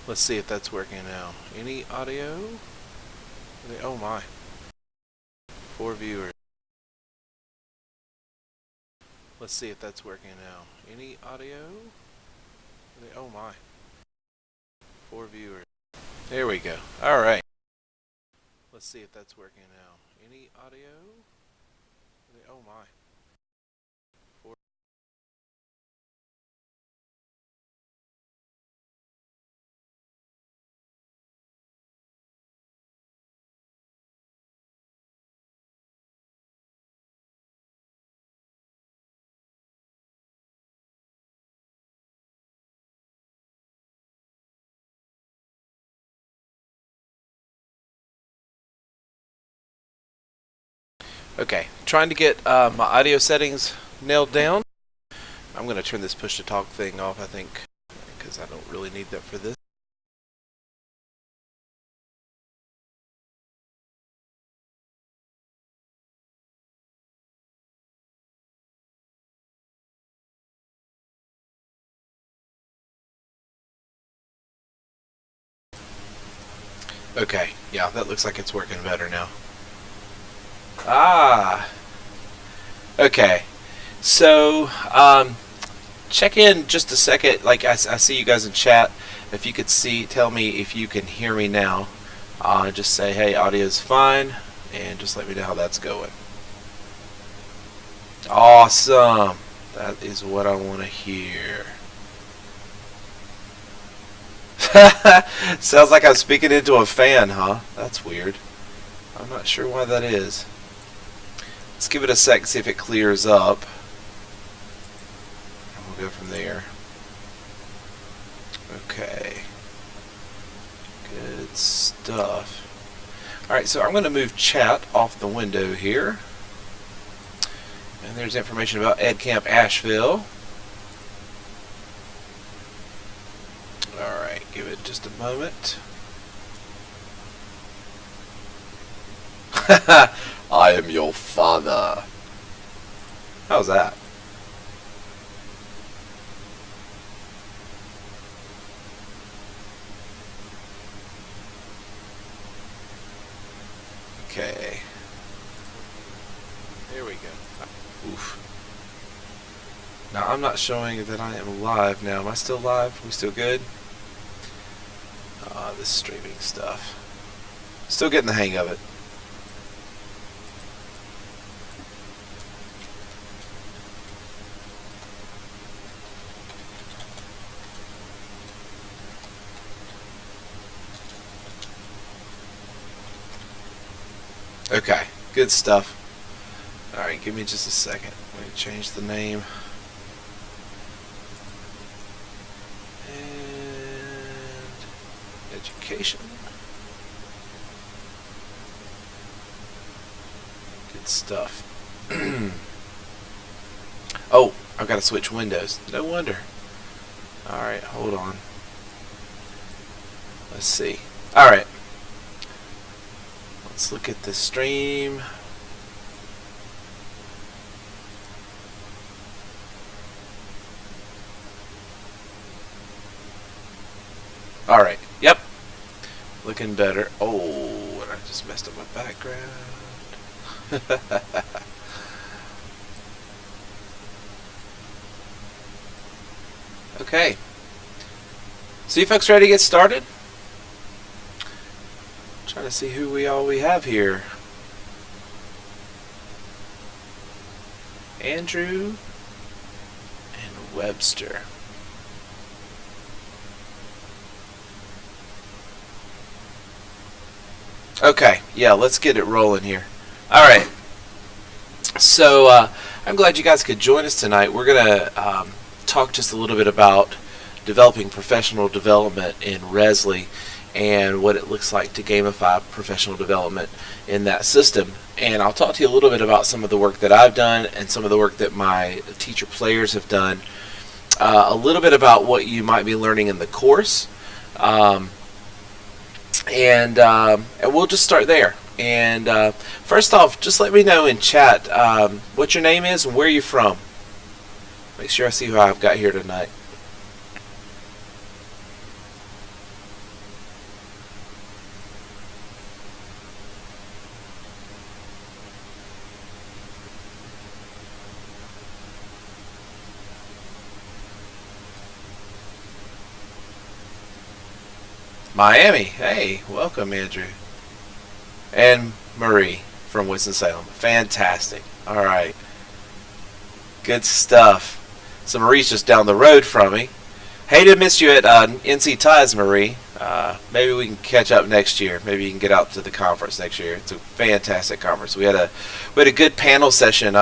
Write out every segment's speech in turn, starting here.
Let's see if that's working now. Any audio? Oh my. 4 viewers. Let's see if that's working now. Any audio? Oh my. 4 viewers. There we go. Alright. Let's see if that's working now. Any audio? Oh my. 4. Okay, trying to get my audio settings nailed down. I'm going to turn this push to talk thing off, I think, because I don't really need that for this. Okay, yeah, that looks like it's working better now. Okay. So, check in just a second. Like, I see you guys in chat. If you could tell me if you can hear me now. Just say, hey, audio's fine, and just let me know how that's going. Awesome. That is what I want to hear. Sounds like I'm speaking into a fan, huh? That's weird. I'm not sure why that is. Let's give it a sec, see if it clears up. And we'll go from there. Okay. Good stuff. Alright, so I'm going to move chat off the window here. And there's information about Ed Camp Asheville. Alright, give it just a moment. I am your father. How's that? Okay. There we go. Oof. Now I'm not showing that I am live now. Am I still live? We still good? This streaming stuff. Still getting the hang of it. Okay, good stuff. Alright, give me just a second. Let me change the name. And education. Good stuff. Oh, I've got to switch windows. No wonder. Alright, hold on. Let's see. Alright. Let's look at the stream. Alright, yep. Looking better. Oh, and I just messed up my background. Okay. So you folks ready to get started? Trying to see who we have here. Andrew and Webster. Okay, yeah, let's get it rolling here. Alright, so I'm glad you guys could join us tonight. We're going to talk just a little bit about developing professional development in Rezzly and what it looks like to gamify professional development in that system. And I'll talk to you a little bit about some of the work that I've done and some of the work that my teacher players have done. A little bit about what you might be learning in the course. And we'll just start there. And first off, just let me know in chat what your name is and where you're from. Make sure I see who I've got here tonight. Miami. Hey, welcome, Andrew. And Marie from Winston-Salem. Fantastic. All right. Good stuff. So Marie's just down the road from me. Hey, to miss you at NC Ties, Marie. Maybe we can catch up next year. Maybe you can get out to the conference next year. It's a fantastic conference. We had a good panel session.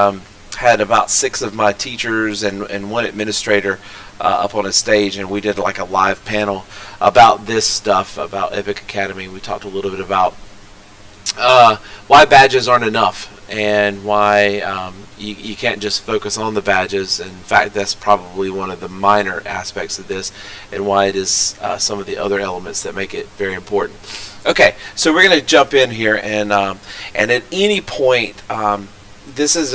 Had about 6 of my teachers and one administrator up on a stage, and we did like a live panel about this stuff, about Epic Academy. We talked a little bit about why badges aren't enough, and why you can't just focus on the badges. In fact, that's probably one of the minor aspects of this, and why it is some of the other elements that make it very important. Okay, so we're going to jump in here, and at any point, this is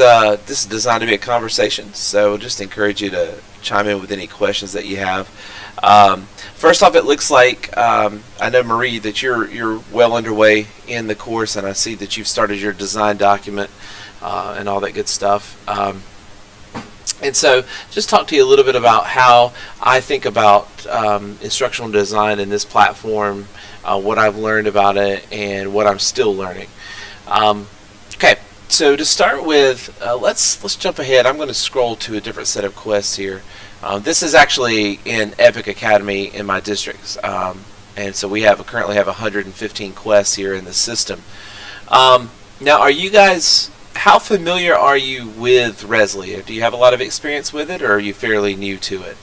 designed to be a conversation, so just encourage you to chime in with any questions that you have. First off, it looks like I know, Marie, that you're well underway in the course, and I see that you've started your design document and all that good stuff. And so just talk to you a little bit about how I think about instructional design in this platform, what I've learned about it, and what I'm still learning. Okay, so to start with, let's jump ahead. I'm going to scroll to a different set of quests here. This is actually in Epic Academy in my districts, and so we currently have 115 quests here in the system. Now, are you guys, how familiar are you with Rezzly? Do you have a lot of experience with it, or are you fairly new to it?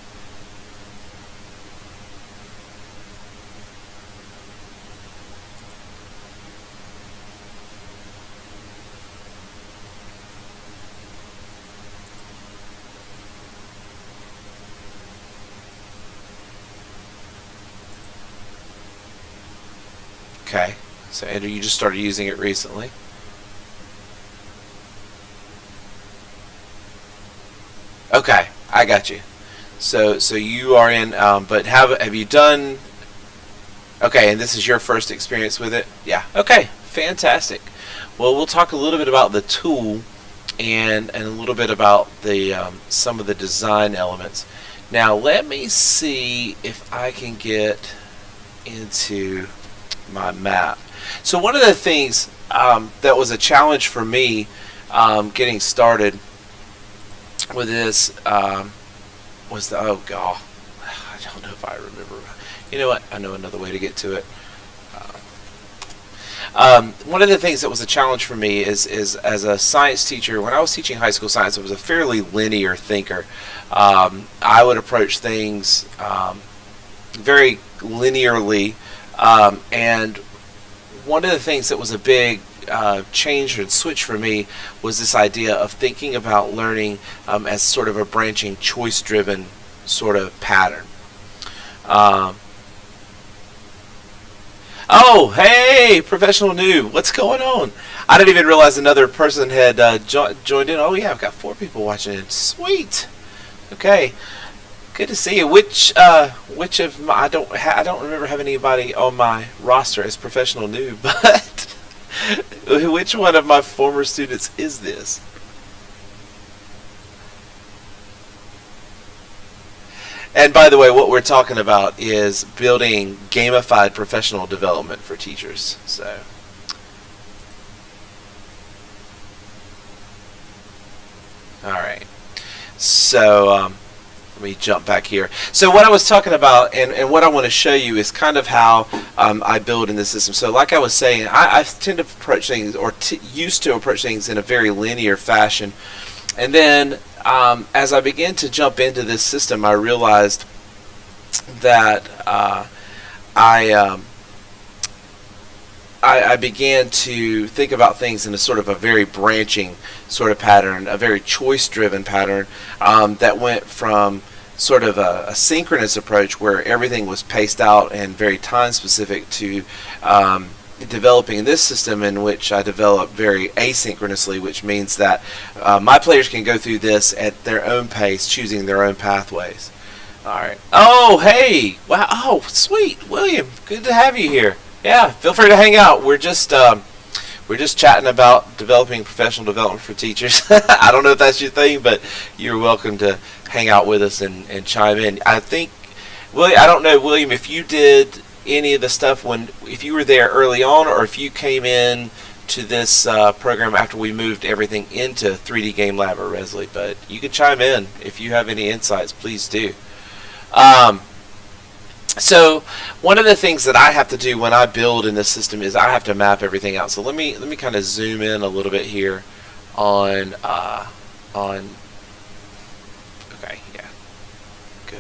Okay, so Andrew, you just started using it recently. Okay, I got you. So you are in, but have you done? Okay, and this is your first experience with it. Yeah. Okay, fantastic. Well, we'll talk a little bit about the tool and a little bit about the some of the design elements. Now, let me see if I can get into my map. So one of the things that was a challenge for me getting started with this was the, oh god, I don't know if I remember. You know what? I know another way to get to it. One of the things that was a challenge for me is as a science teacher, when I was teaching high school science, I was a fairly linear thinker. I would approach things very linearly, and one of the things that was a big change and switch for me was this idea of thinking about learning as sort of a branching, choice-driven sort of pattern. Oh, hey, professional noob, what's going on? I didn't even realize another person had joined in. Oh yeah, I've got 4 people watching it. Sweet. Okay, good to see you. Which of my, I don't remember having anybody on my roster as professional noob, but which one of my former students is this? And by the way, what we're talking about is building gamified professional development for teachers. So, all right. So let me jump back here. So what I was talking about and what I want to show you is kind of how I build in this system. So like I was saying, I tend to approach things, or used to approach things in a very linear fashion. And then as I began to jump into this system, I realized that I began to think about things in a sort of a very branching sort of pattern, a very choice-driven pattern that went from sort of a synchronous approach where everything was paced out and very time-specific to developing this system in which I develop very asynchronously, which means that my players can go through this at their own pace, choosing their own pathways. All right. Oh, hey. Wow. Oh, sweet. William, good to have you here. Yeah, feel free to hang out. We're just chatting about developing professional development for teachers. I don't know if that's your thing, but you're welcome to hang out with us and chime in. I think, William, I don't know, William, if you did any of the stuff if you were there early on, or if you came in to this program after we moved everything into 3D Game Lab or Rezzly. But you can chime in if you have any insights, please do. So one of the things that I have to do when I build in this system is I have to map everything out. So let me kind of zoom in a little bit here on okay, yeah, go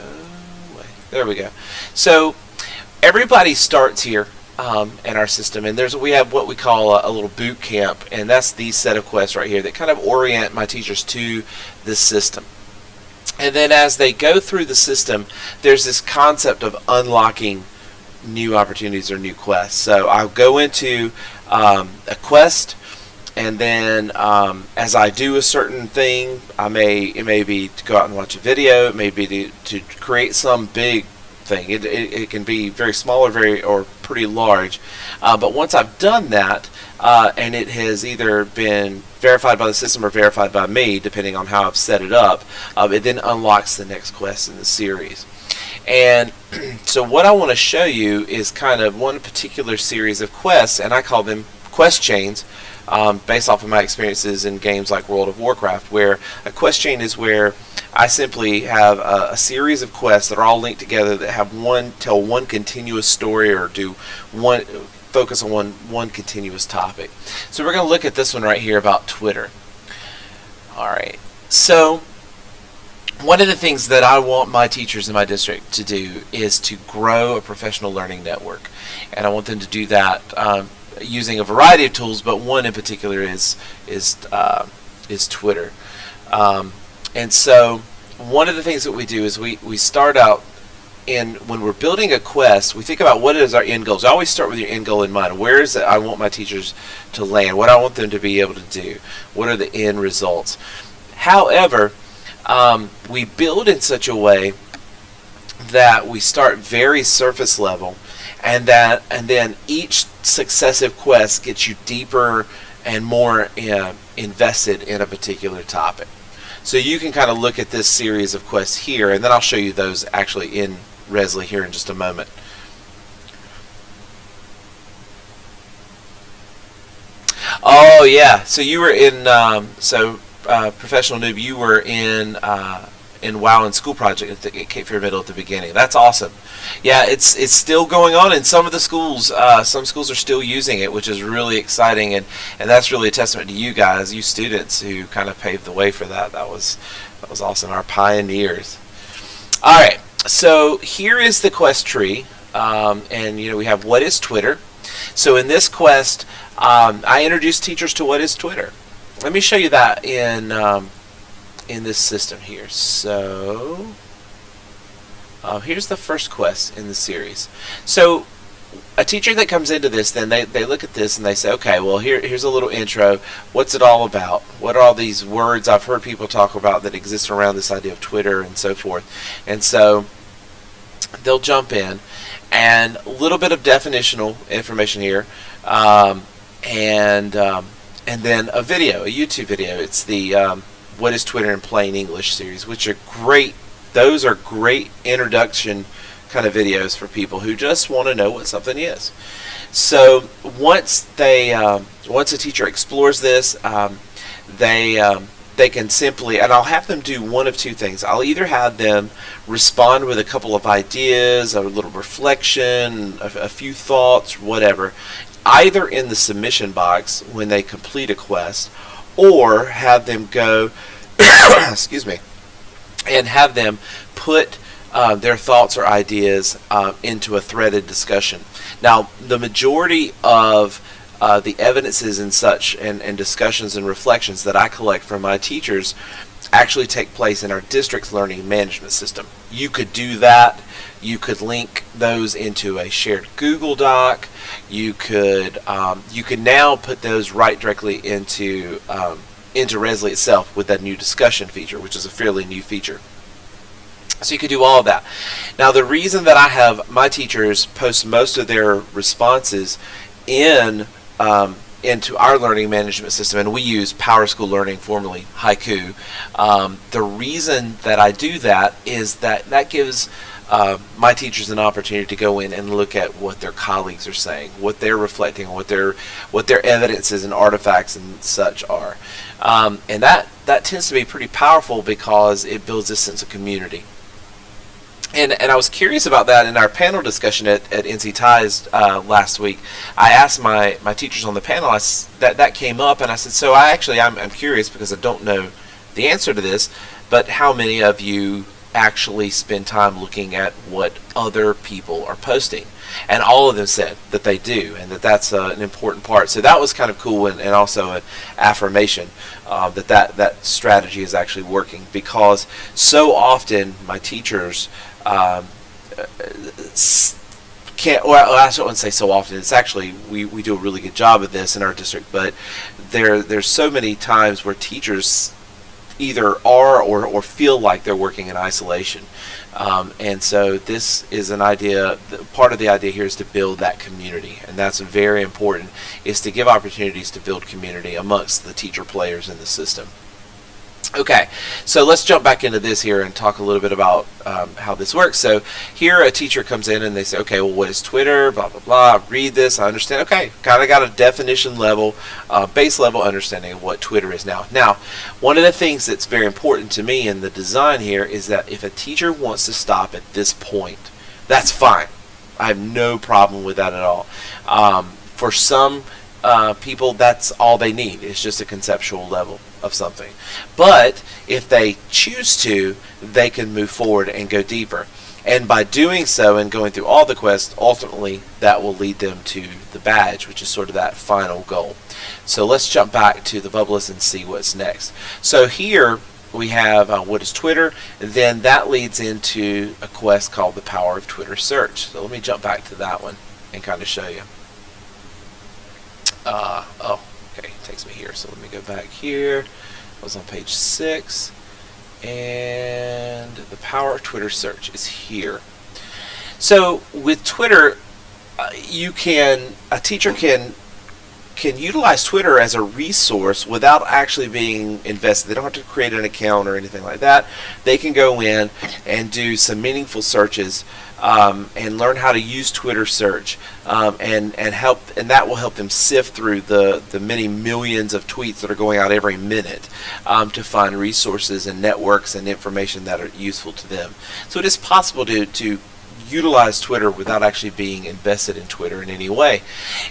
away. There we go. So everybody starts here in our system, and we have what we call a little boot camp, and that's these set of quests right here that kind of orient my teachers to this system. And then as they go through the system, there's this concept of unlocking new opportunities or new quests. So I'll go into a quest, and then as I do a certain thing, it may be to go out and watch a video, it may be to create some big thing. It can be very small or pretty large. But once I've done that, and it has either been verified by the system or verified by me, depending on how I've set it up, it then unlocks the next quest in the series. And so what I want to show you is kind of one particular series of quests, and I call them quest chains, based off of my experiences in games like World of Warcraft, where a quest chain is where I simply have a series of quests that are all linked together that have tell one continuous story or focus on one continuous topic. So we're going to look at this one right here about Twitter. Alright, so one of the things that I want my teachers in my district to do is to grow a professional learning network, and I want them to do that using a variety of tools, but one in particular is Twitter. And so one of the things that we do is we start out when we're building a quest, we think about what is our end goals. I always start with your end goal in mind. Where is it I want my teachers to land? What I want them to be able to do? What are the end results? However, we build in such a way that we start very surface level, and then each successive quest gets you deeper and more invested in a particular topic. So you can kind of look at this series of quests here, and then I'll show you those actually in Rezzly here in just a moment. Oh yeah, so you were in professional noob. You were in WoW and School Project at Cape Fear Middle at the beginning. That's awesome. Yeah, it's still going on in some of the schools. Some schools are still using it, which is really exciting, and that's really a testament to you guys, you students, who kind of paved the way for that. That was awesome. Our pioneers. All right, so here is the quest tree, and we have what is Twitter. So in this quest, I introduce teachers to what is Twitter. Let me show you that in this system here. So here's the first quest in the series. So a teacher that comes into this, then they look at this and they say, okay, well here's a little intro. What's it all about? What are all these words I've heard people talk about that exist around this idea of Twitter and so forth? And so they'll jump in, and a little bit of definitional information here, and then a video, a YouTube video. It's the What is Twitter in Plain English series, which are great. Those are great introduction kind of videos for people who just want to know what something is. So once a teacher explores this, they can simply, and I'll have them do one of two things. I'll either have them respond with a couple of ideas, a little reflection, a few thoughts, whatever, either in the submission box when they complete a quest, or have them go excuse me, and have them put their thoughts or ideas into a threaded discussion. Now, the majority of the evidences and such, and discussions and reflections that I collect from my teachers actually take place in our district's learning management system. You could do that. You could link those into a shared Google Doc. You could now put those right directly into Rezzly itself with that new discussion feature, which is a fairly new feature. So you could do all of that. Now, the reason that I have my teachers post most of their responses into our learning management system, and we use Power School Learning, formerly Haiku, the reason that I do that is that gives my teachers an opportunity to go in and look at what their colleagues are saying, what they're reflecting, what their evidences and artifacts and such are, and that tends to be pretty powerful because it builds a sense of community. And I was curious about that in our panel discussion at NC Ties last week. I asked my teachers on the panel, that came up, and I said, so I'm curious because I don't know the answer to this, but how many of you actually spend time looking at what other people are posting? And all of them said that they do, and that's an important part. So that was kind of cool, and also an affirmation that strategy is actually working, because so often my teachers can't, well, I wouldn't say so often, it's actually, we do a really good job of this in our district, but there's so many times where teachers either are or feel like they're working in isolation. And so this is an idea, part of the idea here is to build that community, and that's very important, is to give opportunities to build community amongst the teacher players in the system. Okay, so let's jump back into this here and talk a little bit about how this works. So here a teacher comes in and they say, okay, well, what is Twitter, blah, blah, blah, I read this, I understand, okay, kind of got a definition level, base level understanding of what Twitter is now. Now, one of the things that's very important to me in the design here is that if a teacher wants to stop at this point, that's fine. I have no problem with that at all. For some people, that's all they need. It's just a conceptual level of something. But if they choose to, they can move forward and go deeper. And by doing so and going through all the quests, ultimately that will lead them to the badge, which is sort of that final goal. So let's jump back to the Bubblist and see what's next. So here we have what is Twitter, and then that leads into a quest called the Power of Twitter Search. So let me jump back to that one and kind of show you. Okay, it takes me here, so let me go back here. I was on page 6, and the Power of Twitter Search is here. So with Twitter, a teacher can utilize Twitter as a resource without actually being invested. They don't have to create an account or anything like that. They can go in and do some meaningful searches and learn how to use Twitter search, and that will help them sift through the many millions of tweets that are going out every minute to find resources and networks and information that are useful to them. So it is possible to utilize Twitter without actually being invested in Twitter in any way.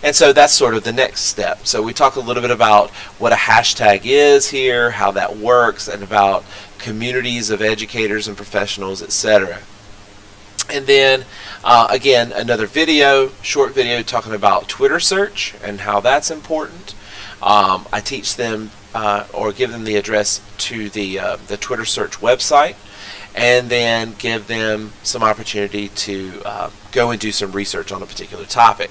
And so that's sort of the next step. So we talk a little bit about what a hashtag is here, how that works, and about communities of educators and professionals, etc. And then again, another short video talking about Twitter search and how that's important. I teach them or give them the address to the Twitter search website, and then give them some opportunity to go and do some research on a particular topic.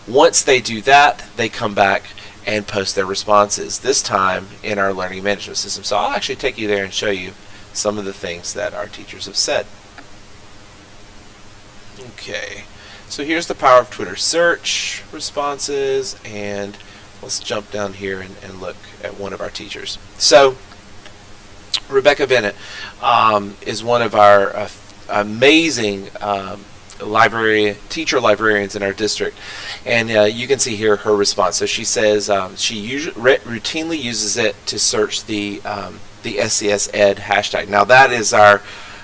Once they do that, they come back and post their responses, this time in our learning management system. So I'll actually take you there and show you some of the things that our teachers have said. Okay, so here's the Power of Twitter Search responses, and let's jump down here and look at one of our teachers. So Rebecca Bennett is one of our amazing teacher librarians in our district, and you can see here her response. So she says she routinely uses it to search the SCS Ed hashtag. Now that is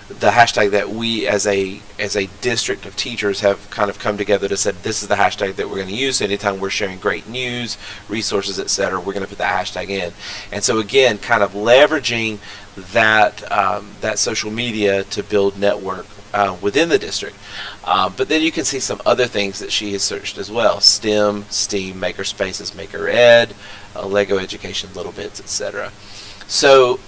the hashtag that we as a district of teachers have kind of come together to say this is the hashtag that we're going to use. So anytime we're sharing great news, resources, etc., we're going to put that hashtag in. And so again, kind of leveraging that social media to build network within the district. But then you can see some other things that she has searched as well: STEM, STEAM, Makerspaces, Maker Ed, Lego Education, Little Bits, etc. So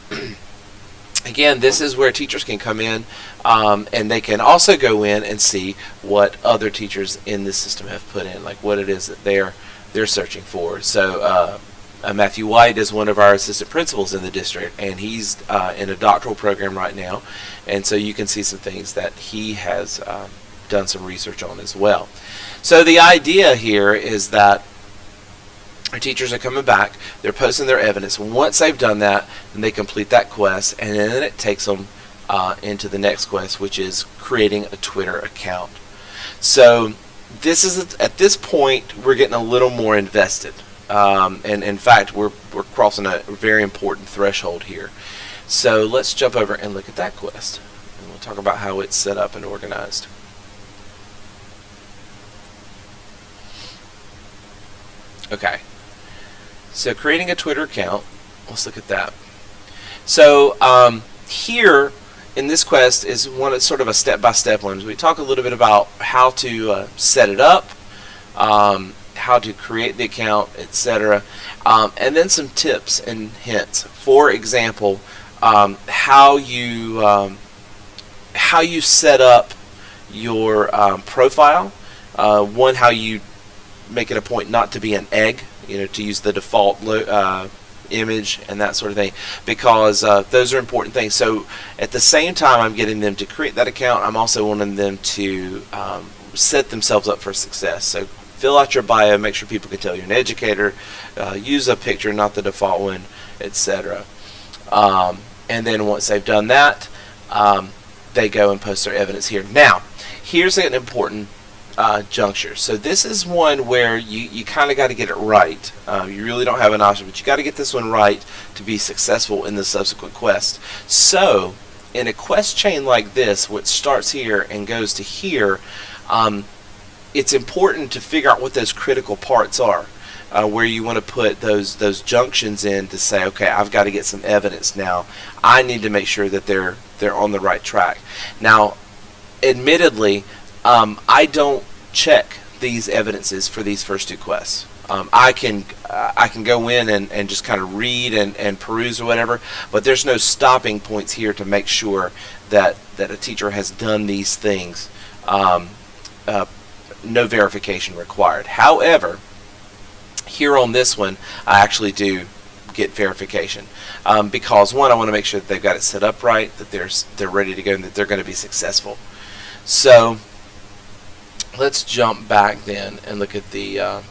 again, this is where teachers can come in, and they can also go in and see what other teachers in this system have put in, like what it is that they're searching for. So Matthew White is one of our assistant principals in the district, and he's in a doctoral program right now, and so you can see some things that he has done some research on as well. So the idea here is that our teachers are coming back, they're posting their evidence. Once they've done that, then they complete that quest, and then it takes them into the next quest, which is creating a Twitter account. So this is at this point we're getting a little more invested, and in fact we're crossing a very important threshold here. So let's jump over and look at that quest, and we'll talk about how it's set up and organized. Okay, so creating a Twitter account, let's look at that. So here in this quest is sort of a step-by-step one. We talk a little bit about how to set it up, how to create the account, etc., and then some tips and hints. For example, how you set up your profile. One, how you make it a point not to be an egg, to use the default image and that sort of thing, because those are important things. So at the same time I'm getting them to create that account, I'm also wanting them to set themselves up for success. So fill out your bio, make sure people can tell you're an educator, use a picture, not the default one, etc. And then once they've done that, they go and post their evidence here. Now, here's an important juncture. So this is one where you kind of got to get it right. You really don't have an option, but you got to get this one right to be successful in the subsequent quest. So in a quest chain like this, which starts here and goes to here, it's important to figure out what those critical parts are, where you want to put those junctions in to say, okay, I've got to get some evidence now. I need to make sure that they're on the right track. Now, admittedly, I don't check these evidences for these first two quests. I can go in and just kind of read and peruse or whatever, but there's no stopping points here to make sure that a teacher has done these things. No verification required. However, here on this one, I actually do get verification, because one, I want to make sure that they've got it set up right, that they're ready to go, and that they're going to be successful. So let's jump back then and look at the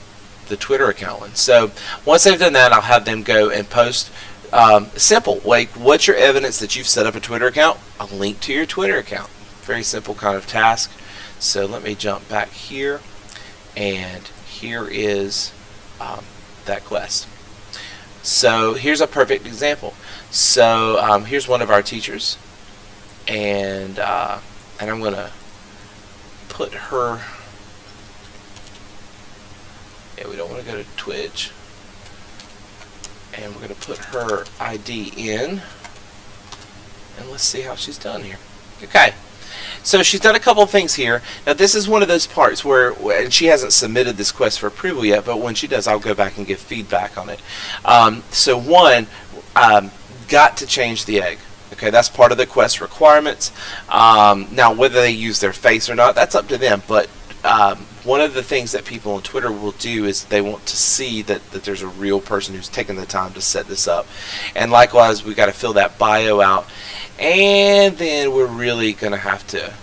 Twitter account one. So once they've done that, I'll have them go and post simple, like, what's your evidence that you've set up a Twitter account? A link to your Twitter account. Very simple kind of task. So let me jump back here, and here is that quest. So here's a perfect example. So here's one of our teachers, and I'm going to put her. Yeah, we don't want to go to Twitch, and we're going to put her ID in, and let's see how she's done here. Okay. So she's done a couple of things here. Now this is one of those parts where, and she hasn't submitted this quest for approval yet, but when she does, I'll go back and give feedback on it. So one, got to change the egg. Okay, that's part of the quest requirements. Now whether they use their face or not, that's up to them, but one of the things that people on Twitter will do is they want to see that there's a real person who's taken the time to set this up. And likewise, we got to fill that bio out. And then we're really going to have to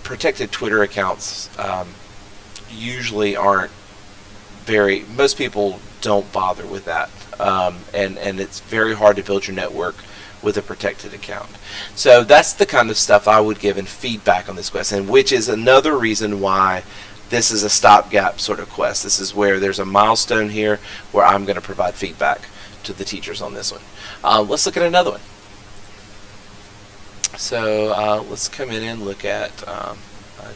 protected Twitter accounts usually aren't very, most people don't bother with that, and it's very hard to build your network with a protected account. So that's the kind of stuff I would give in feedback on this quest, and which is another reason why this is a stopgap sort of quest. This is where there's a milestone here where I'm going to provide feedback to the teachers on this one. Let's look at another one. So let's come in and look at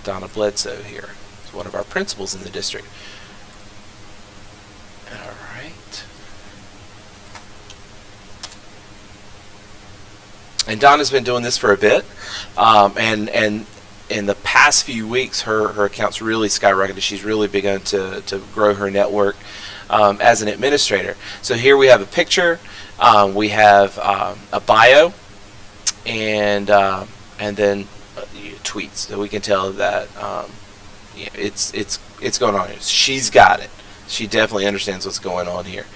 Donna Bledsoe here. It's one of our principals in the district. All right. And Donna's been doing this for a bit, and in the past few weeks, her account's really skyrocketed. She's really begun to grow her network as an administrator. So here we have a picture, we have a bio, and then tweets, so we can tell that it's going on here. She's got it. She definitely understands what's going on here.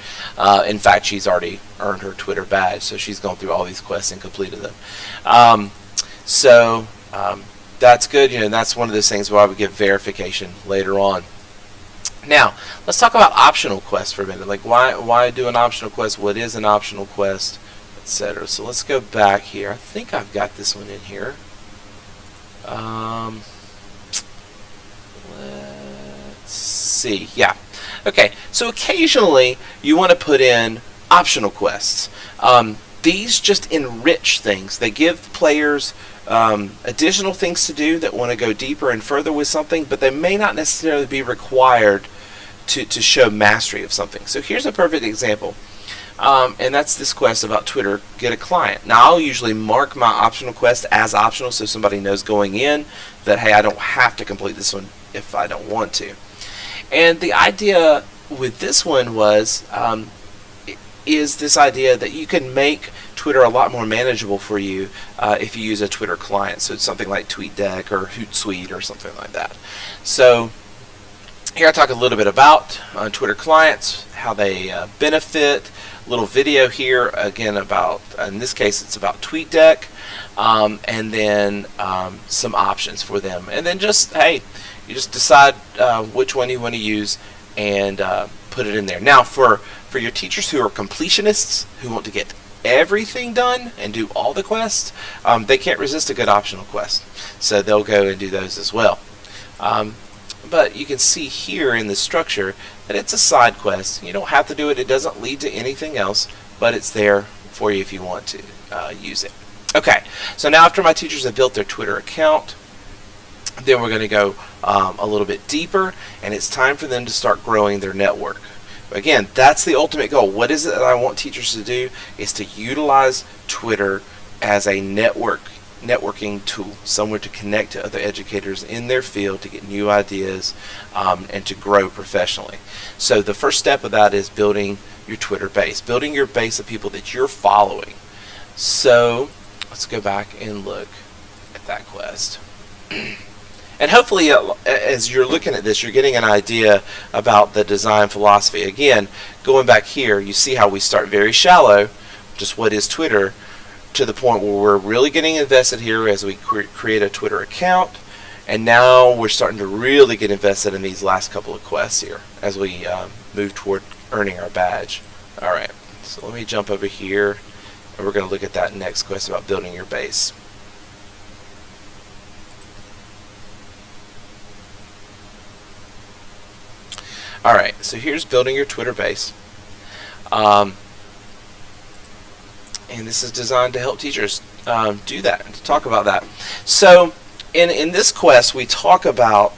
In fact, she's already earned her Twitter badge, so she's gone through all these quests and completed them. So that's good. And that's one of those things where I would give verification later on. Now, let's talk about optional quests for a minute. Like, why do an optional quest? What is an optional quest, etc. So let's go back here. I think I've got this one in here. Let's see. Yeah. Okay. So occasionally you want to put in optional quests. These just enrich things. They give players additional things to do that want to go deeper and further with something, but they may not necessarily be required to show mastery of something. So here's a perfect example. And that's this quest about Twitter, get a client. Now I'll usually mark my optional quest as optional so somebody knows going in that, hey, I don't have to complete this one if I don't want to. And the idea with this one is this idea that you can make Twitter a lot more manageable for you if you use a Twitter client. So it's something like TweetDeck or Hootsuite or something like that. So here I talk a little bit about Twitter clients, how they benefit. Little video here again about, in this case it's about TweetDeck, and then some options for them, and then just, hey, you just decide which one you want to use and put it in there. Now for your teachers who are completionists, who want to get everything done and do all the quests, they can't resist a good optional quest, so they'll go and do those as well. But you can see here in the structure that it's a side quest. You don't have to do it. It doesn't lead to anything else, but it's there for you if you want to use it. Okay, so now after my teachers have built their Twitter account, then we're going to go a little bit deeper, and it's time for them to start growing their network. Again, that's the ultimate goal. What is it that I want teachers to do? Is to utilize Twitter as a networking tool, somewhere to connect to other educators in their field, to get new ideas, and to grow professionally. So the first step of that is building your Twitter base, building your base of people that you're following. So let's go back and look at that quest. And hopefully as you're looking at this, you're getting an idea about the design philosophy. Again, going back here, you see how we start very shallow, just what is Twitter, to the point where we're really getting invested here as we create a Twitter account, and now we're starting to really get invested in these last couple of quests here as we move toward earning our badge. Alright, so let me jump over here, and we're going to look at that next quest about building your base. Alright, so here's building your Twitter base. And this is designed to help teachers do that, and to talk about that. So in this quest, we talk about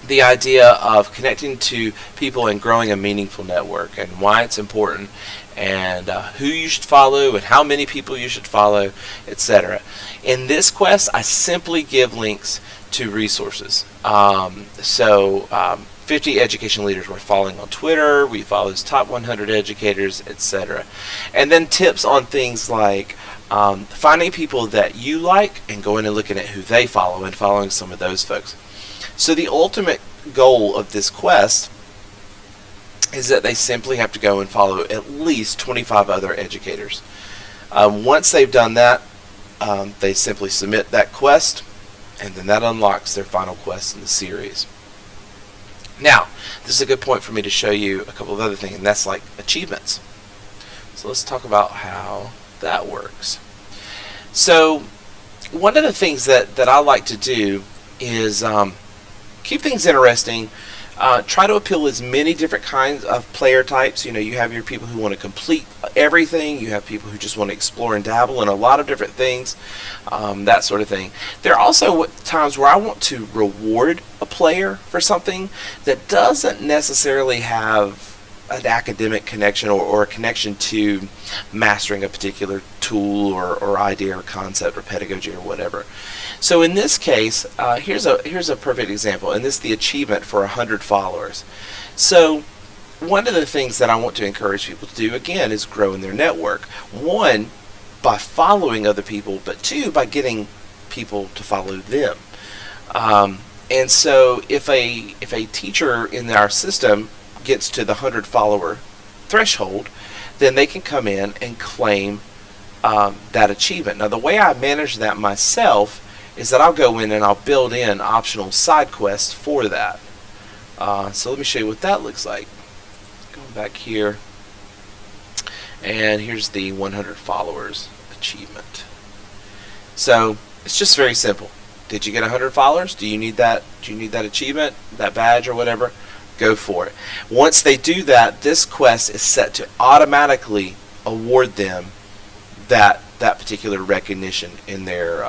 the idea of connecting to people and growing a meaningful network, and why it's important, and who you should follow, and how many people you should follow, etc. In this quest, I simply give links to resources. 50 education leaders we're following on Twitter, we follow those top 100 educators, etc. And then tips on things like finding people that you like and going and looking at who they follow and following some of those folks. So the ultimate goal of this quest is that they simply have to go and follow at least 25 other educators. Once they've done that, they simply submit that quest, and then that unlocks their final quest in the series. Now, this is a good point for me to show you a couple of other things, and that's like achievements. So let's talk about how that works. So one of the things that I like to do is keep things interesting, try to appeal as many different kinds of player types. You know, you have your people who want to complete everything, you have people who just want to explore and dabble in a lot of different things, that sort of thing. There are also times where I want to reward a player for something that doesn't necessarily have an academic connection or a connection to mastering a particular tool or idea or concept or pedagogy or whatever. So in this case, here's a perfect example, and this is the achievement for 100 followers. So one of the things that I want to encourage people to do, again, is grow in their network. One, by following other people, but two, by getting people to follow them. And so if a teacher in our system gets to the 100 follower threshold, then they can come in and claim that achievement. Now the way I manage that myself is that I'll go in and I'll build in optional side quests for that. So let me show you what that looks like. Going back here, And here's the 100 followers achievement. So it's just very simple. Did you get 100 followers? Do you need that? Do you need that achievement, that badge or whatever? Go for it. Once they do that, this quest is set to automatically award them that particular recognition in their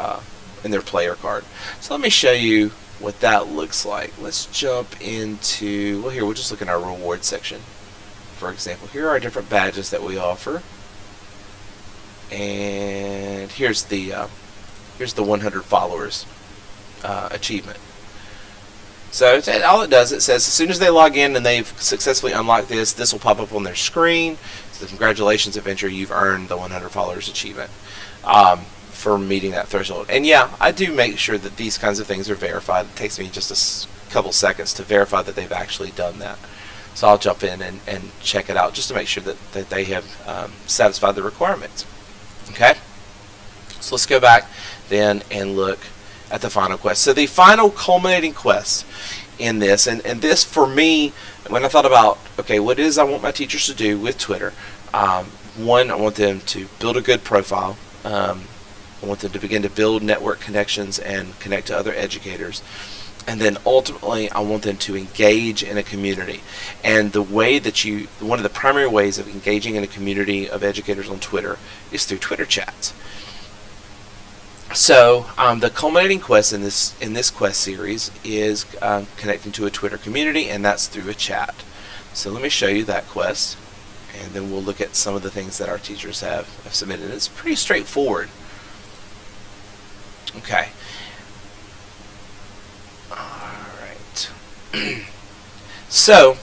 player card. So let me show you what that looks like. Let's jump into, well, here we'll just look in our reward section. For example, here are different badges that we offer, and here's the 100 followers achievement. So all it does, it says as soon as they log in and they've successfully unlocked this will pop up on their screen. So congratulations, adventure, you've earned the 100 followers achievement for meeting that threshold. And yeah, I do make sure that these kinds of things are verified. It takes me just a couple seconds to verify that they've actually done that. So I'll jump in and check it out just to make sure that they have satisfied the requirements. Okay, so let's go back then and look at the final quest. So the final culminating quest in this, and this for me, when I thought about, okay, what it is I want my teachers to do with Twitter, one, I want them to build a good profile. I want them to begin to build network connections and connect to other educators. And then ultimately, I want them to engage in a community. And the way that one of the primary ways of engaging in a community of educators on Twitter is through Twitter chats. So the culminating quest in this quest series is connecting to a Twitter community, and that's through a chat. So let me show you that quest, and then we'll look at some of the things that our teachers have submitted. It's pretty straightforward. Okay. Alright. So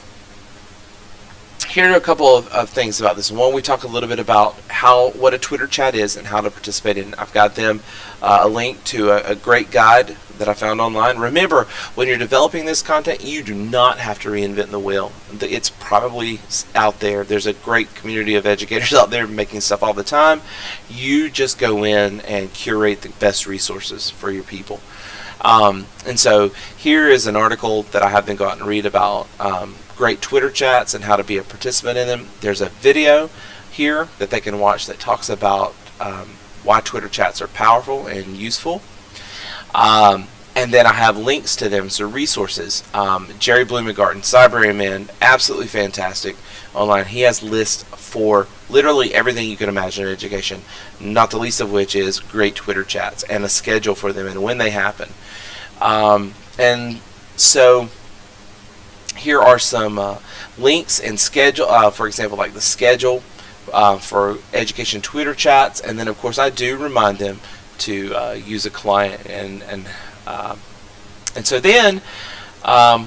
here are a couple of things about this. One, we talk a little bit about what a Twitter chat is and how to participate in it. I've got them a link to a great guide that I found online. Remember, when you're developing this content, you do not have to reinvent the wheel. It's probably out there. There's a great community of educators out there making stuff all the time. You just go in and curate the best resources for your people. And so here is an article that I have them go out and read about great Twitter chats and how to be a participant in them. There's a video here that they can watch that talks about why Twitter chats are powerful and useful. And then I have links to them, so resources. Jerry Blumengarten, Cyberman, absolutely fantastic online. He has lists for literally everything you can imagine in education, not the least of which is great Twitter chats and a schedule for them and when they happen. And so here are some links and schedule, for example, like the schedule for education Twitter chats, and then of course I do remind them to use a client, and so then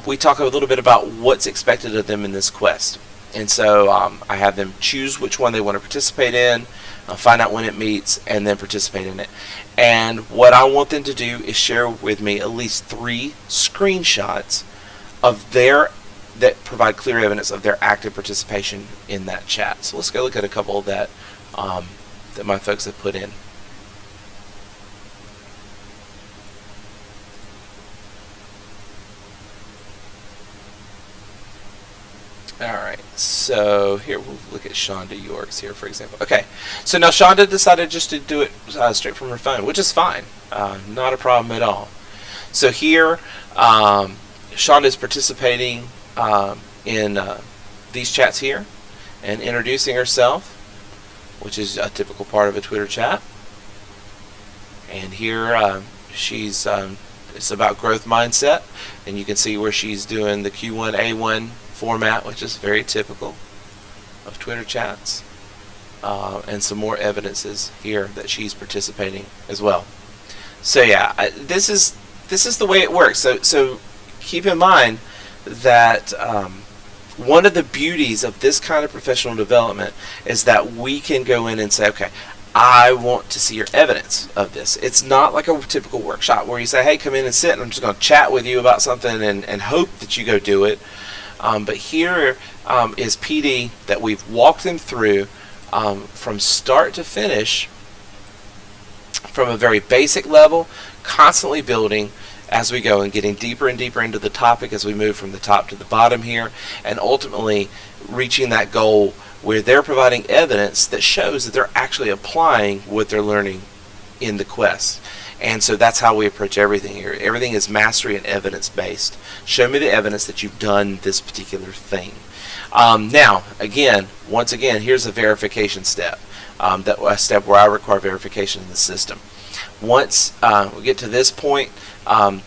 we talk a little bit about what's expected of them in this quest. And so I have them choose which one they want to participate in, find out when it meets, and then participate in it. And what I want them to do is share with me at least 3 screenshots of that provide clear evidence of their active participation in that chat. So let's go look at a couple that that my folks have put in. Alright, so here we'll look at Shonda Yorks here, for example. Okay, so now Shonda decided just to do it straight from her phone, which is fine. Not a problem at all. So here, Shonda is participating in these chats here and introducing herself, which is a typical part of a Twitter chat. And here she's it's about growth mindset, and you can see where she's doing the Q1A1 format, which is very typical of Twitter chats, and some more evidences here that she's participating as well. So yeah, this is the way it works. So keep in mind that one of the beauties of this kind of professional development is that we can go in and say, okay, I want to see your evidence of this. It's not like a typical workshop where you say, hey, come in and sit, and I'm just going to chat with you about something and hope that you go do it. But here is PD that we've walked them through from start to finish, from a very basic level, constantly building, as we go and getting deeper and deeper into the topic as we move from the top to the bottom here, and ultimately reaching that goal where they're providing evidence that shows that they're actually applying what they're learning in the quest. And so that's how we approach everything here. Everything is mastery and evidence based. Show me the evidence that you've done this particular thing. Now, once again, here's a verification step. A step where I require verification in the system. Once we get to this point,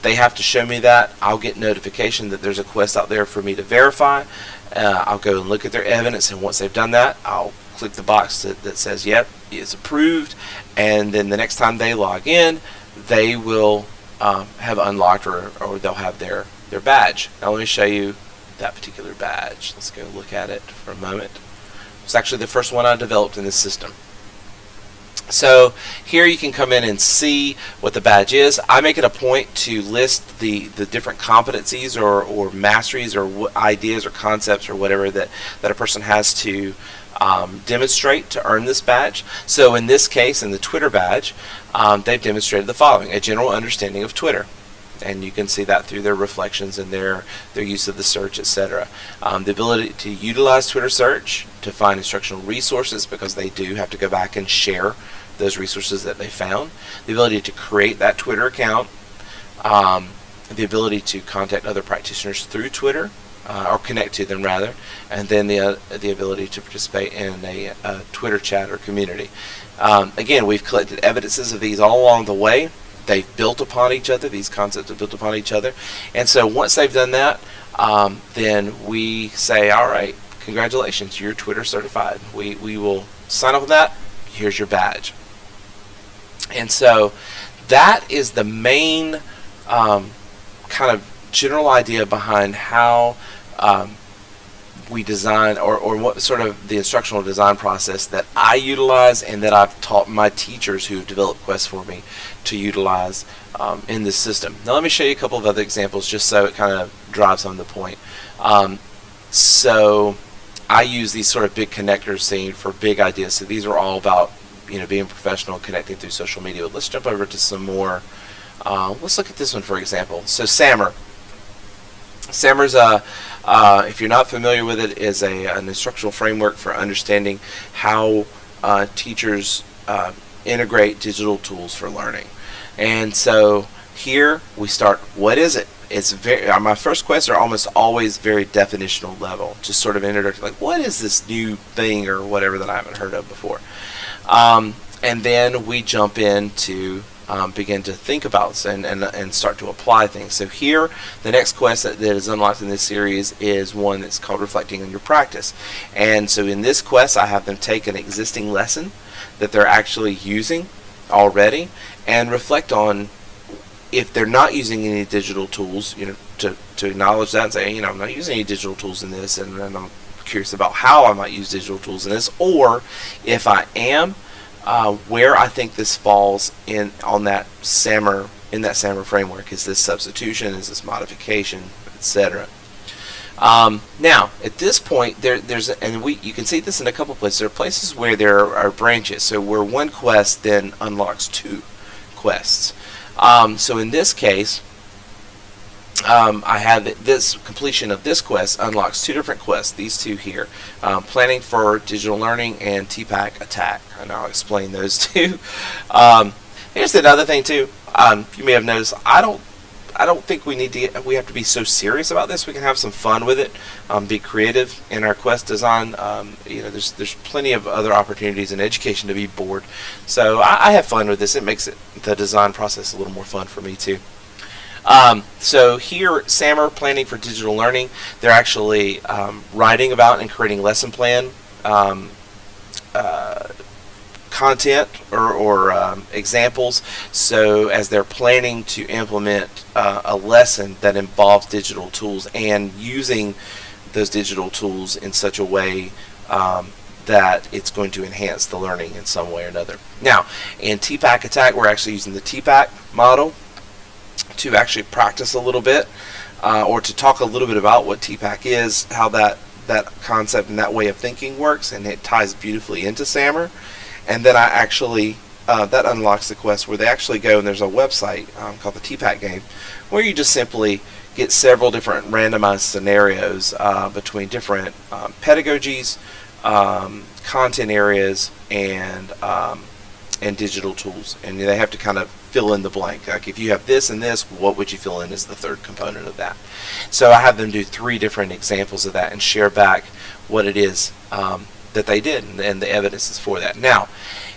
they have to show me that. I'll get notification that there's a quest out there for me to verify. I'll go and look at their evidence, and once they've done that, I'll click the box that says, yep, it's approved, and then the next time they log in, they will have unlocked or they'll have their badge. Now let me show you that particular badge. Let's go look at it for a moment. It's actually the first one I developed in this system. So here you can come in and see what the badge is. I make it a point to list the different competencies or masteries or ideas or concepts or whatever that a person has to demonstrate to earn this badge. So in this case, in the Twitter badge, they've demonstrated the following: a general understanding of Twitter. And you can see that through their reflections and their use of the search, etc. The ability to utilize Twitter search to find instructional resources, because they do have to go back and share those resources that they found. The ability to create that Twitter account. The ability to contact other practitioners through Twitter, or connect to them rather, and then the ability to participate in a Twitter chat or community. Again, we've collected evidences of these all along the way. They've built upon each other. These concepts have built upon each other. And so once they've done that, then we say, all right, congratulations, you're Twitter certified. We will sign up with that. Here's your badge. And so that is the main kind of general idea behind how we design, or what sort of the instructional design process that I utilize and that I've taught my teachers who've developed quests for me to utilize in this system. Now let me show you a couple of other examples just so it kind of drives home the point. So I use these sort of big connectors seen for big ideas. So these are all about being professional, connecting through social media. But let's jump over to some more. Let's look at this one for example. So SAMR. SAMR's if you're not familiar with it, is an instructional framework for understanding how teachers integrate digital tools for learning. And so here we start. What is it? It's my first quests are almost always very definitional level, just sort of introductory, like what is this new thing or whatever that I haven't heard of before. And then we jump into begin to think about and start to apply things. So here, the next quest that is unlocked in this series is one that's called Reflecting on Your Practice. And so in this quest, I have them take an existing lesson that they're actually using already and reflect on, if they're not using any digital tools, to acknowledge that and say, I'm not using any digital tools in this, and then I'm curious about how I might use digital tools in this, or if I am, where I think this falls in that SAMR framework. Is this substitution? Is this modification, etc.? Now, at this point, you can see this in a couple places. There are places where there are branches, so where one quest then unlocks two quests. So in this case, I have this completion of this quest unlocks two different quests, these two here, planning for digital learning and TPAC attack, and I'll explain those two. Here's another thing too. You may have noticed I don't think we have to be so serious about this. We can have some fun with it, be creative in our quest design. There's plenty of other opportunities in education to be bored, so I have fun with this. It makes the design process a little more fun for me too. So here, SAMR, planning for digital learning, they're actually writing about and creating lesson plan content or examples. So as they're planning to implement a lesson that involves digital tools and using those digital tools in such a way that it's going to enhance the learning in some way or another. Now, in TPAC attack, we're actually using the TPAC model to actually practice a little bit, or to talk a little bit about what TPAC is, how that concept and that way of thinking works, and it ties beautifully into SAMR. And then I actually that unlocks the quest where they actually go, and there's a website called the TPAC game, where you just simply get several different randomized scenarios between different pedagogies, content areas, and digital tools, and they have to kind of fill in the blank. Like if you have this and this, what would you fill in as the third component of that? So I have them do 3 different examples of that and share back what it is that they did and the evidence is for that. Now,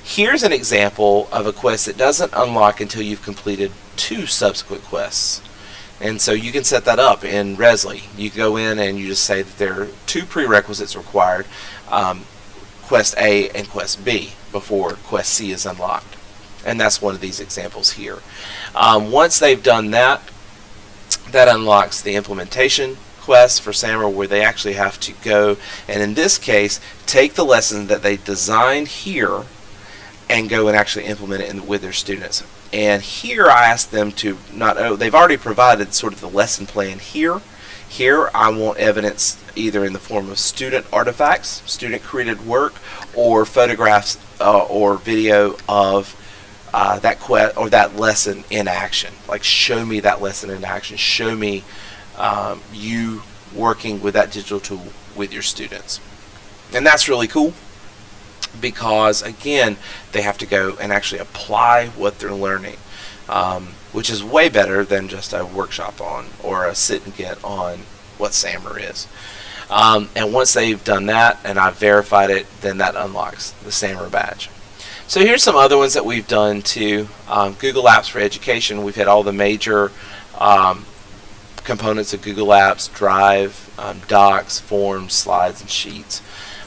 here's an example of a quest that doesn't unlock until you've completed 2 subsequent quests. And so you can set that up in Rezzly. You go in and you just say that there are 2 prerequisites required, Quest A and Quest B, before Quest C is unlocked. And that's one of these examples here. Once they've done that, that unlocks the implementation quest for SAMR, where they actually have to go and, in this case, take the lesson that they designed here and go and actually implement it with their students. And here I ask them to they've already provided sort of the lesson plan here. Here I want evidence either in the form of student artifacts, student created work, or photographs or video of that quest or that lesson in action. Like, show me that lesson in action. Show me you working with that digital tool with your students. And that's really cool, because again, they have to go and actually apply what they're learning, which is way better than just a workshop on or a sit and get on what SAMR is. And once they've done that and I've verified it, then that unlocks the SAMR badge. So here's some other ones that we've done too. Google Apps for Education. We've had all the major components of Google Apps: Drive, Docs, Forms, Slides, and Sheets.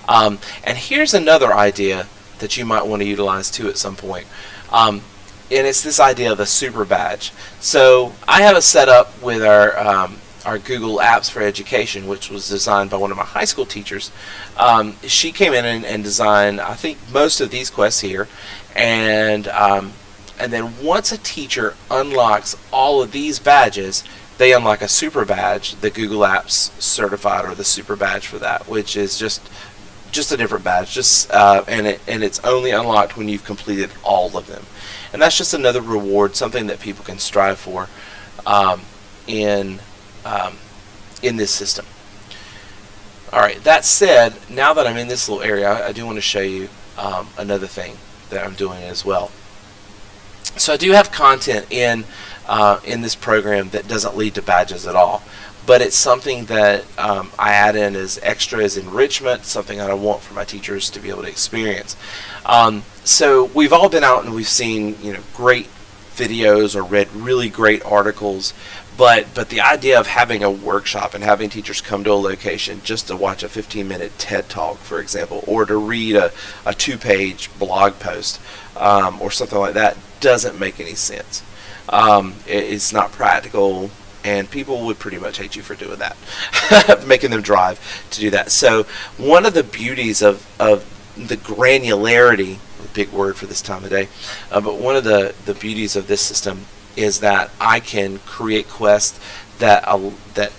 And here's another idea that you might want to utilize too at some point. And it's this idea of a super badge. So I have a setup with our Google Apps for Education, which was designed by one of my high school teachers. She came in and designed, I think, most of these quests here. And then once a teacher unlocks all of these badges, they unlock a super badge, the Google Apps Certified, or the super badge for that, which is just a different badge, and it's only unlocked when you've completed all of them. And that's just another reward, something that people can strive for in this system. Alright, that said, now that I'm in this little area, I do want to show you another thing that I'm doing as well. So I do have content in this program that doesn't lead to badges at all, but it's something that I add in as extra, as enrichment, something that I want for my teachers to be able to experience. So we've all been out and we've seen great videos or read really great articles, but the idea of having a workshop and having teachers come to a location just to watch a 15-minute TED Talk, for example, or to read a 2-page blog post or something like that doesn't make any sense. It's not practical, and people would pretty much hate you for doing that, making them drive to do that. So one of the beauties of the granularity, a big word for this time of day, but one of the beauties of this system is that I can create quests that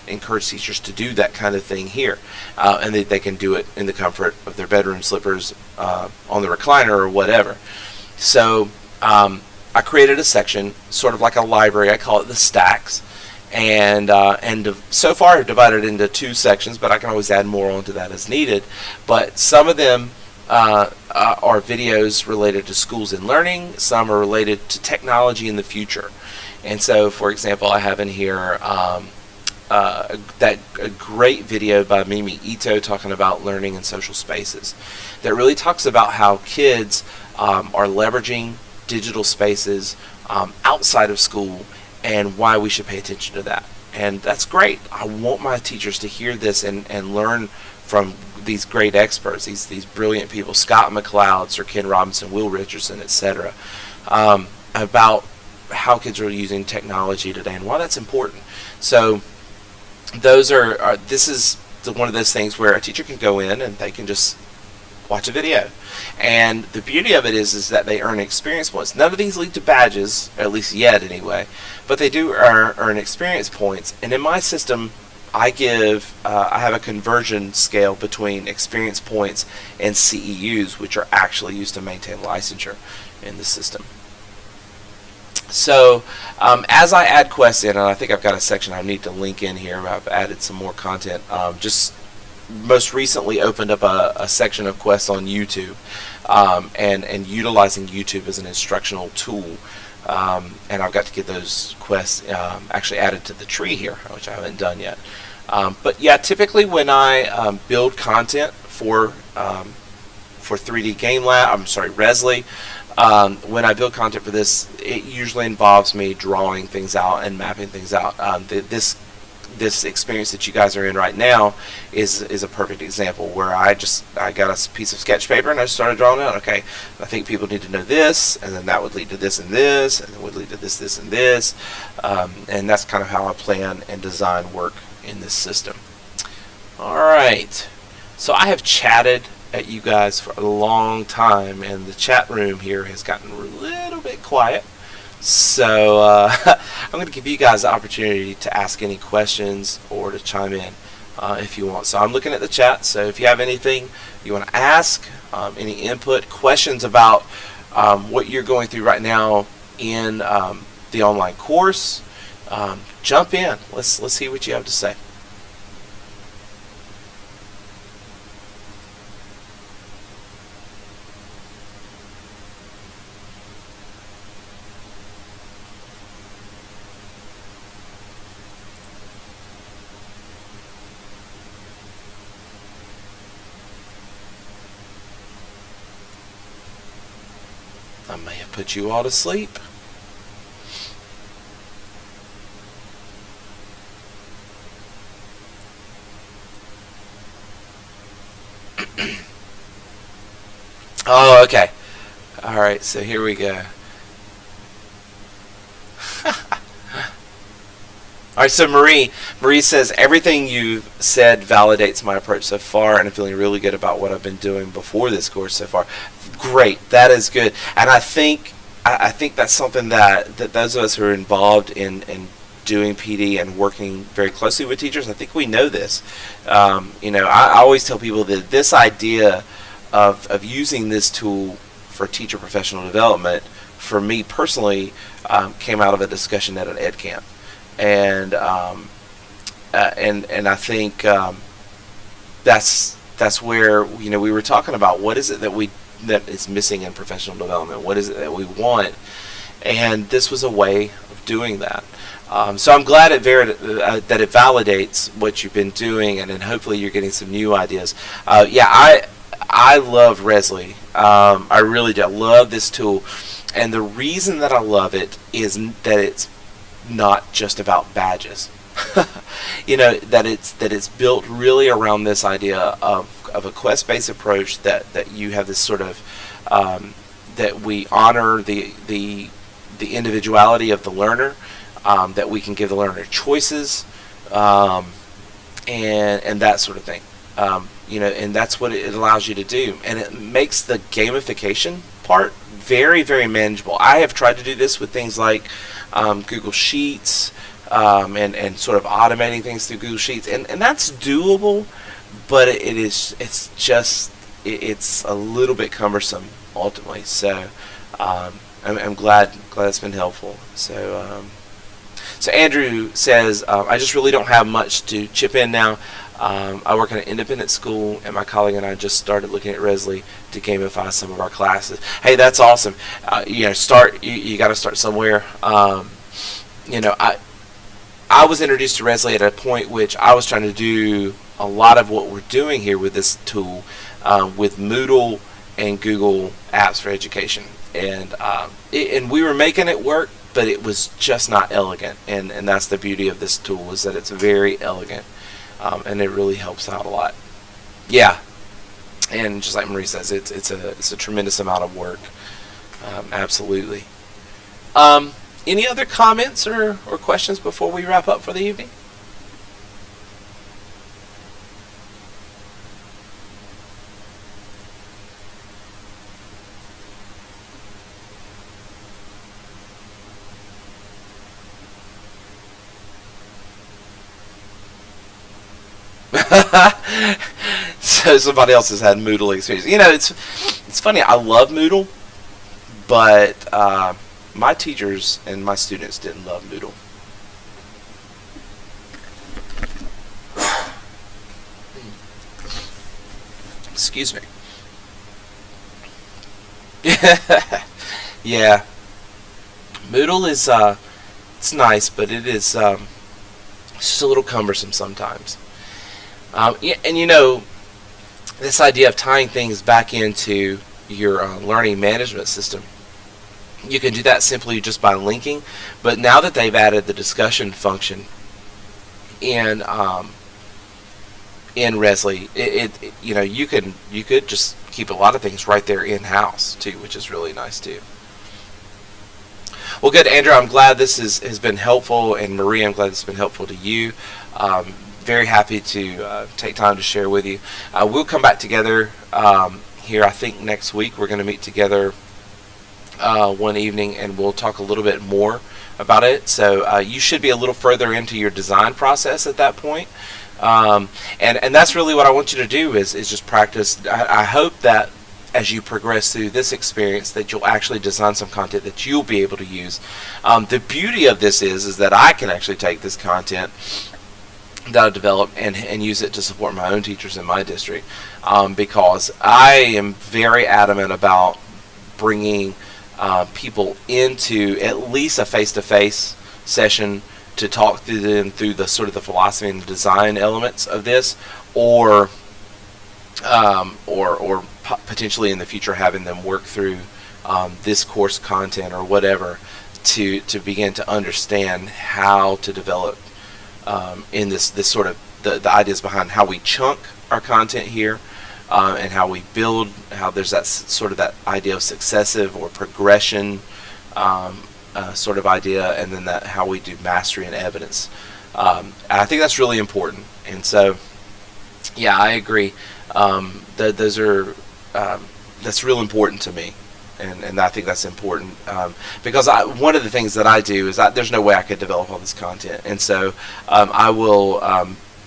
encourage teachers to do that kind of thing here, and they can do it in the comfort of their bedroom slippers, on the recliner, or whatever. So I created a section, sort of like a library. I call it the stacks, and so far I've divided it into 2 sections, but I can always add more onto that as needed. But some of them are videos related to schools and learning. Some are related to technology in the future. And so, for example, I have in here a great video by Mimi Ito talking about learning in social spaces, that really talks about how kids are leveraging digital spaces outside of school, and why we should pay attention to that. And that's great. I want my teachers to hear this and learn from these great experts, these brilliant people, Scott McCloud, Sir Ken Robinson, Will Richardson, etc., about how kids are using technology today and why that's important. So those this is one of those things where a teacher can go in and they can just watch a video. And the beauty of it is that they earn experience points. None of these lead to badges, at least yet anyway, but they do earn experience points. And in my system, I have a conversion scale between experience points and CEUs, which are actually used to maintain licensure. in the system. So as I add quests in, and I think I've got a section I need to link in here. I've added some more content. Just most recently opened up a section of quests on YouTube, and utilizing YouTube as an instructional tool. And I've got to get those quests actually added to the tree here, which I haven't done yet. But yeah, typically when I build content for 3D Game Lab, Rezzly, when I build content for this, it usually involves me drawing things out and mapping things out. This experience that you guys are in right now is a perfect example where I got a piece of sketch paper and I started drawing out. Okay, I think people need to know this, and then that would lead to this and this, and it would lead to this, this, and this, and that's kind of how I plan and design work in this system. All right, so I have chatted at you guys for a long time, and the chat room here has gotten a little bit quiet. So I'm going to give you guys the opportunity to ask any questions or to chime in if you want. So I'm looking at the chat, so if you have anything you want to ask, any input, questions about what you're going through right now in the online course, jump in. Let's see what you have to say. I may have put you all to sleep. Oh, okay. All right, so here we go. All right, so Marie says, everything you've said validates my approach so far, and I'm feeling really good about what I've been doing before this course so far. Great, that is good. And I think that's something that those of us who are involved in doing PD and working very closely with teachers, I think we know this. I always tell people that this idea of using this tool for teacher professional development, for me personally, came out of a discussion at an ed camp. And I think that's where we were talking about what is it that is missing in professional development, what is it that we want, and this was a way of doing that. So I'm glad that it validates what you've been doing, and then hopefully you're getting some new ideas. I love Rezzly. I really do. I love this tool, and the reason that I love it is that it's not just about badges. That it's built really around this idea of a quest-based approach, that you have this sort of that we honor the individuality of the learner, that we can give the learner choices, and that sort of thing. And that's what it allows you to do, and it makes the gamification part very, very manageable. I have tried to do this with things like Google Sheets, and sort of automating things through Google Sheets, and that's doable, but it's a little bit cumbersome ultimately. So I'm glad it's been helpful. So Andrew says, I just really don't have much to chip in now. I work in an independent school, and my colleague and I just started looking at Rezzly to gamify some of our classes. Hey, that's awesome. You got to start somewhere. I was introduced to Rezzly at a point which I was trying to do a lot of what we're doing here with this tool, with Moodle and Google Apps for Education, and we were making it work, but it was just not elegant, and that's the beauty of this tool, is that it's very elegant. And it really helps out a lot. Yeah, and just like Marie says, it's a tremendous amount of work. Absolutely. Any other comments or questions before we wrap up for the evening? So somebody else has had Moodle experience. It's funny. I love Moodle, but my teachers and my students didn't love Moodle. Excuse me. Yeah, Moodle is it's nice, but it is just a little cumbersome sometimes. Yeah, and this idea of tying things back into your learning management system, you can do that simply just by linking. But now that they've added the discussion function in Rezzly, you could just keep a lot of things right there in house too, which is really nice too. Well, good, Andrew. I'm glad this has been helpful, and Marie, I'm glad it's been helpful to you. Very happy to take time to share with you. We'll come back together here. I think next week we're going to meet together one evening, and we'll talk a little bit more about it. So you should be a little further into your design process at that point. And that's really what I want you to do is just practice. I hope that as you progress through this experience that you'll actually design some content that you'll be able to use. The beauty of this is that I can actually take this content that I develop and use it to support my own teachers in my district, because I am very adamant about bringing people into at least a face-to-face session to talk through them through the sort of the philosophy and the design elements of this, or potentially in the future having them work through this course content or whatever to begin to understand how to develop in this sort of the ideas behind how we chunk our content here, and how we build, how there's that sort of that idea of successive or progression sort of idea, and then that how we do mastery and evidence. I think that's really important, and so yeah, I agree. Those are that's real important to me, and I think that's important because one of the things that I do is there's no way I could develop all this content, and so I will.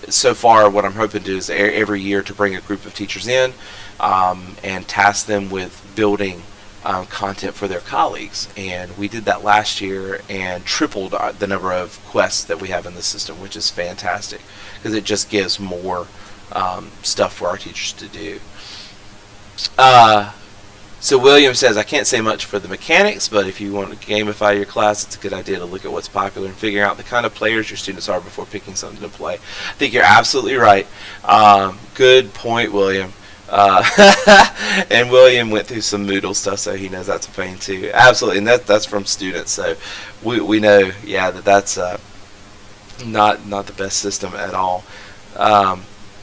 So far, what I'm hoping to do is every year to bring a group of teachers in and task them with building content for their colleagues, and we did that last year and tripled the number of quests that we have in the system, which is fantastic because it just gives more stuff for our teachers to do. So William says, I can't say much for the mechanics, but if you want to gamify your class, it's a good idea to look at what's popular and figure out the kind of players your students are before picking something to play. I think you're absolutely right. Good point, William. And William went through some Moodle stuff, so he knows that's a pain too. Absolutely, and that's from students, so we know, yeah, that's not the best system at all.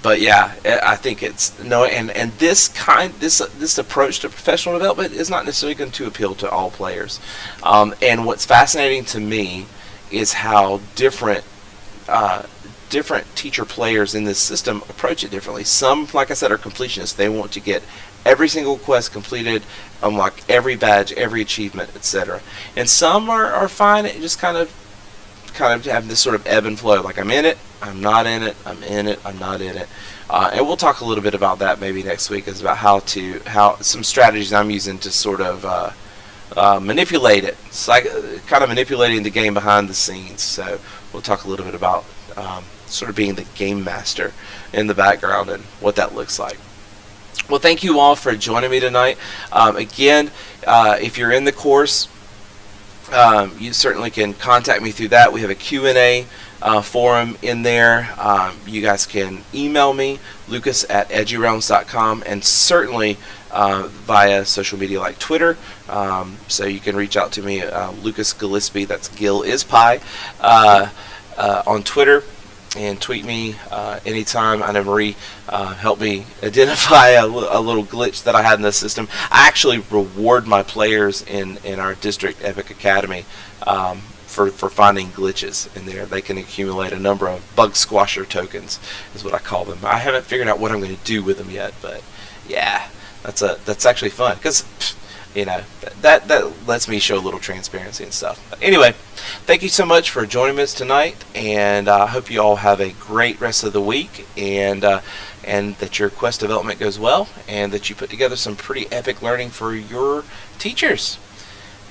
But yeah, I think it's and this approach to professional development is not necessarily going to appeal to all players. And what's fascinating to me is how different teacher players in this system approach it differently. Some, like I said, are completionists. They want to get every single quest completed, unlock every badge, every achievement, etc. And some are fine and just kind of have this sort of ebb and flow, like I'm in it, I'm not in it, I'm in it, I'm not in it. And we'll talk a little bit about that maybe next week, is about how some strategies I'm using to sort of manipulate it. It's like kind of manipulating the game behind the scenes. So we'll talk a little bit about sort of being the game master in the background and what that looks like. Well, thank you all for joining me tonight. Again, if you're in the course, you certainly can contact me through that. We have a Q&A forum in there. You guys can email me, lucas@edurealms.com, and certainly via social media like Twitter. So you can reach out to me, Lucas Gillespie, that's Gil is Pie, on Twitter, and tweet me anytime. I know Marie helped me identify a little glitch that I had in the system. I actually reward my players in our district Epic Academy for finding glitches in there. They can accumulate a number of bug squasher tokens, is what I call them. I haven't figured out what I'm going to do with them yet, but yeah, that's actually fun because that lets me show a little transparency and stuff. But anyway, thank you so much for joining us tonight, and I hope you all have a great rest of the week, and that your quest development goes well, and that you put together some pretty epic learning for your teachers.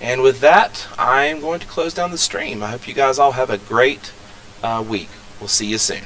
And with that, I'm going to close down the stream. I hope you guys all have a great week. We'll see you soon.